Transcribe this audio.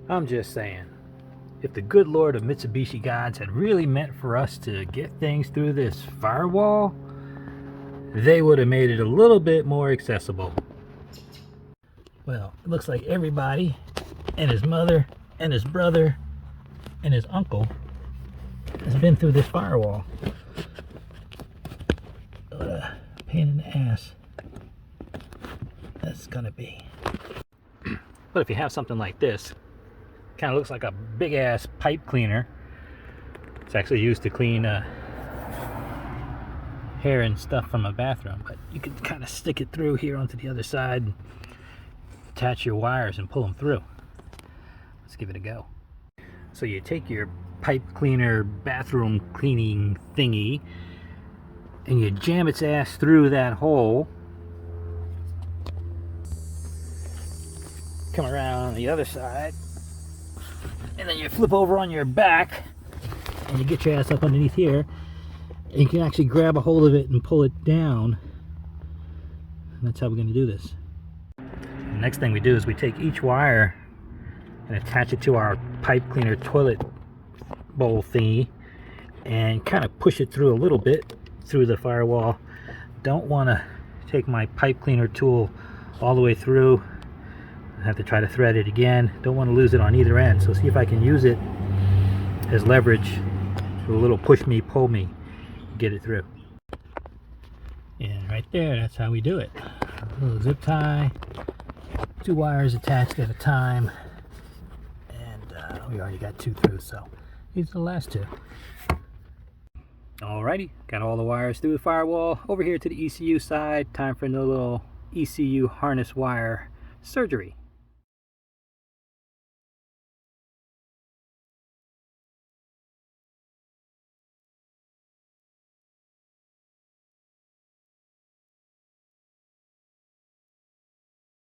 I'm just saying, if the good Lord of Mitsubishi gods had really meant for us to get things through this firewall, they would have made it a little bit more accessible. Well, it looks like everybody and his mother and his brother and his uncle has been through this firewall. What a pain in the ass that's gonna be. But if you have something like this, kind of looks like a big ass pipe cleaner. It's actually used to clean hair and stuff from a bathroom, but you can kind of stick it through here onto the other side and attach your wires and pull them through. Let's give it a go. So you take your pipe cleaner bathroom cleaning thingy and you jam its ass through that hole, come around on the other side, and then you flip over on your back and you get your ass up underneath here, and you can actually grab a hold of it and pull it down. And that's how we're going to do this. The next thing we do is we take each wire and attach it to our pipe cleaner toilet bowl thingy and kind of push it through a little bit through the firewall. Don't want to take my pipe cleaner tool all the way through. I have to try to thread it again. Don't want to lose it on either end. So see if I can use it as leverage. A little push me, pull me, get it through. And right there, that's how we do it. A little zip tie, 2 wires attached at a time, and we already got 2 through, so these are the last 2. Alrighty, got all the wires through the firewall. Over here to the ECU side, time for a little ECU harness wire surgery.